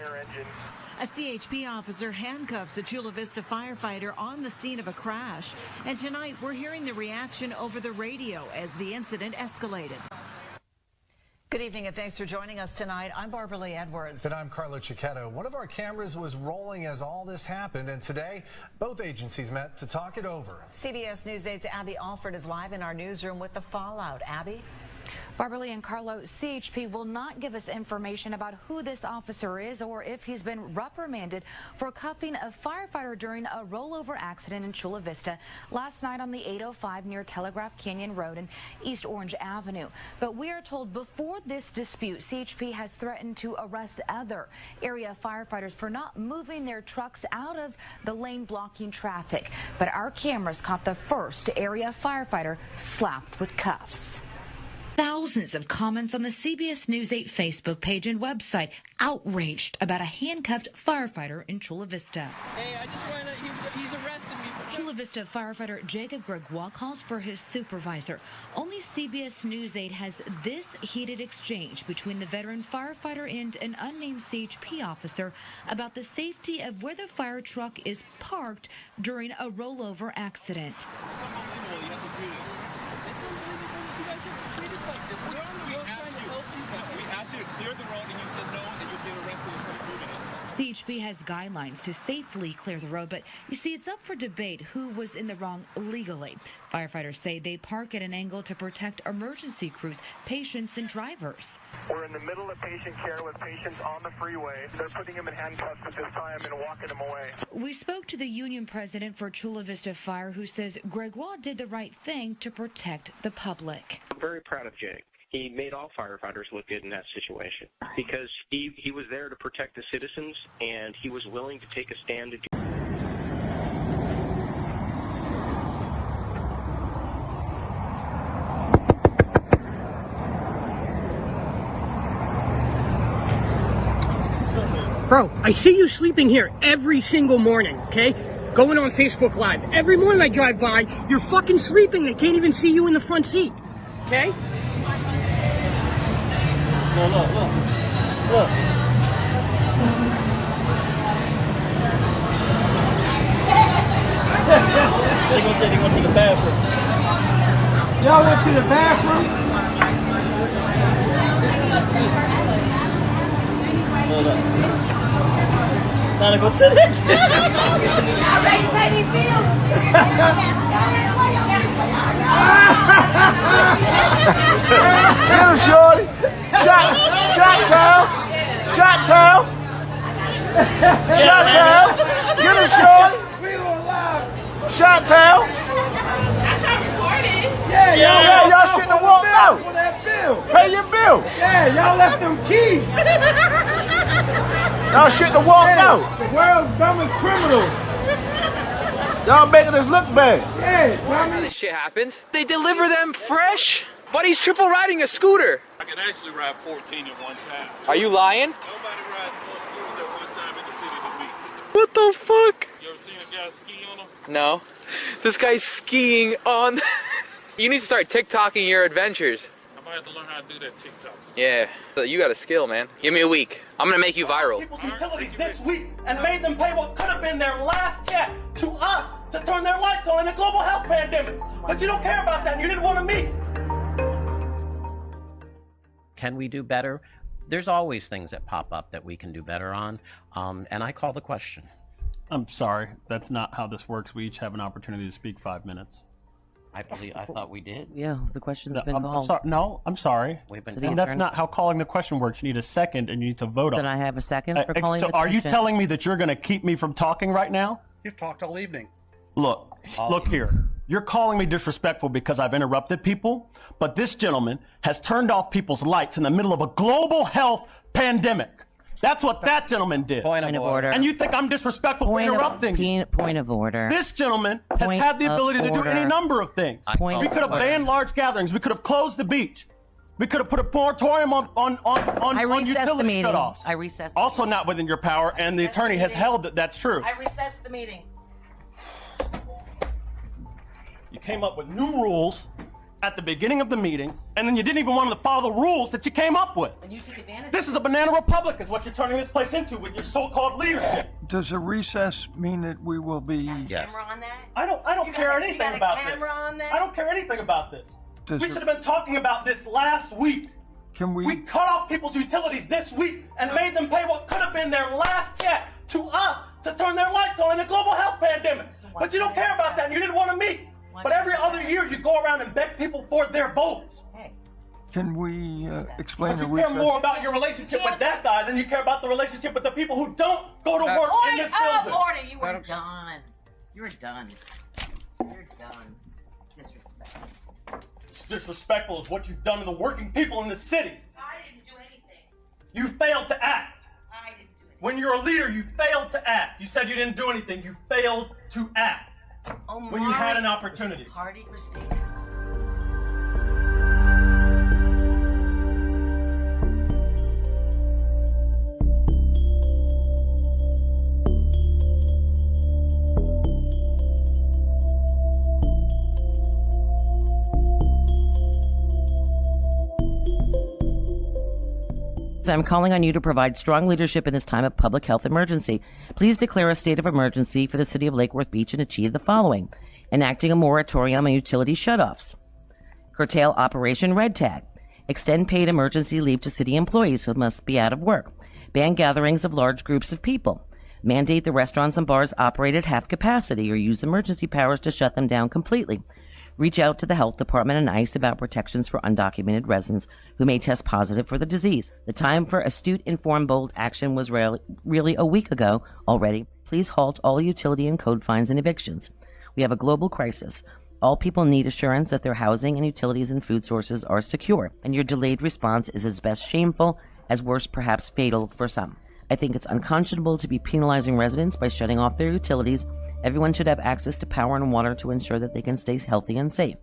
fire engine. A CHP officer handcuffs a Chula Vista firefighter on the scene of a crash. And tonight, we're hearing the reaction over the radio as the incident escalated. Good evening and thanks for joining us tonight. I'm Barbara Lee Edwards. And I'm Carlo Cicchetto. One of our cameras was rolling as all this happened, and today both agencies met to talk it over. CBS News 8's Abby Alford is live in our newsroom with the fallout. Abby? Barbara Lee and Carlo, CHP will not give us information about who this officer is or if he's been reprimanded for cuffing a firefighter during a rollover accident in Chula Vista last night on the 805 near Telegraph Canyon Road and East Orange Avenue. But we are told before this dispute, CHP has threatened to arrest other area firefighters for not moving their trucks out of the lane blocking traffic. But our cameras caught the first area firefighter slapped with cuffs. Thousands of comments on the CBS News 8 Facebook page and website outraged about a handcuffed firefighter in Chula Vista. Hey, I just want to, he's arrested me. Chula Vista firefighter Jacob Gregoire calls for his supervisor. Only CBS News 8 has this heated exchange between the veteran firefighter and an unnamed CHP officer about the safety of where the fire truck is parked during a rollover accident. It's unbelievable. You have to do this. It's unbelievable. You guys have to treat us like this. We're on the road trying to help you guys. We asked you to clear the road and you said no, and you'll get arrested for moving it. CHP has guidelines to safely clear the road, but you see, it's up for debate who was in the wrong legally. Firefighters say they park at an angle to protect emergency crews, patients, and drivers. We're in the middle of patient care with patients on the freeway. They're putting them in handcuffs at this time and walking them away. We spoke to the union president for Chula Vista Fire, who says Gregoire did the right thing to protect the public. I'm very proud of Jake. He made all firefighters look good in that situation because he was there to protect the citizens, and he was willing to take a stand to do. Bro, I see you sleeping here every single morning, okay? Going on Facebook Live. Every morning I drive by, you're fucking sleeping. They can't even see you in the front seat, okay? Look. They're going to say they went to the bathroom. Y'all went to the bathroom? Hold up. Now to go sit it. Y'all ready to pay these bills? Get him, shorty. Shot town. Shot town. Get him, shorty. Shot town. I tried recording. Yeah, y'all shouldn't have walked out. Pay your bill. Yeah, y'all left them keys. Y'all shouldn't have walked out. The world's dumbest criminals. Y'all making us look bad. Yeah, This shit happens. They deliver them fresh. But he's triple riding a scooter. I can actually ride 14 at one time. Are you lying? Nobody rides more scooters at one time in the city than me. What the fuck? You ever seen a guy ski on them? No. This guy's skiing on... You need to start TikToking your adventures. I might have to learn how to do that TikTok. Yeah. So you got a skill, man. Give me a week. I'm gonna make you viral. people's utilities this week and made them pay what could have been their last check to us to turn their lights on in a global health pandemic. But you don't care about that and you didn't want to meet. Can we do better? There's always things that pop up that we can do better on, and I call the question. I'm sorry, that's not how this works. We each have an opportunity to speak 5 minutes. I thought we did. Yeah, the question's been I'm called. I'm sorry. And that's not how calling the question works. You need a second and you need to vote on it. Then I have a second for calling so the are you question. telling me that you're going to keep me from talking right now? You've talked all evening. Look here. You're calling me disrespectful because I've interrupted people, but this gentleman has turned off people's lights in the middle of a global health pandemic. That's what that gentleman did. Point of order. And you think I'm disrespectful for interrupting? Point of order. This gentleman has had the ability to do any number of things. We could have banned large gatherings. We could have closed the beach. We could have put a moratorium on utility meeting. shutoffs. I recessed. Also not within your power, and the attorney has held that that's true. I recessed the meeting. You came up with new rules at the beginning of the meeting, and then you didn't even want to follow the rules that you came up with. And you took advantage. This is a banana republic is what you're turning this place into with your so-called leadership. Does a recess mean that we will be... Yes. Camera on that? I don't care anything about this. Camera on that? I don't care anything about this. Does We should have been talking about this last week. Can we... We cut off people's utilities this week and made them pay what could have been their last check to us to turn their lights on in a global health pandemic. But you don't care about that and you didn't want to meet. But every other year you go around and beg people for their votes. Can we explain But the you care recess? more about your relationship with that guy than you care about the relationship with the people who don't go to work in this building. Order! You were done. You're done. You're done. Disrespect. Disrespectful is what you've done to the working people in this city. I didn't do anything. You failed to act. I didn't do anything. When you're a leader, you failed to act. You said you didn't do anything. You failed to act. When you had an opportunity. Party for state. I'm calling on you to provide strong leadership in this time of public health emergency. Please declare a state of emergency for the city of Lake Worth Beach and achieve the following: enacting a moratorium on utility shutoffs, curtail Operation Red Tag, extend paid emergency leave to city employees who must be out of work, ban gatherings of large groups of people, mandate the restaurants and bars operate at half capacity or use emergency powers to shut them down completely. Reach out to the health department and ICE about protections for undocumented residents who may test positive for the disease. The time for astute, informed, bold action was really a week ago already. Please halt all utility and code fines and evictions. We have a global crisis. All people need assurance that their housing and utilities and food sources are secure, and your delayed response is as best shameful as worse, perhaps fatal for some. I think it's unconscionable to be penalizing residents by shutting off their utilities. Everyone should have access to power and water to ensure that they can stay healthy and safe.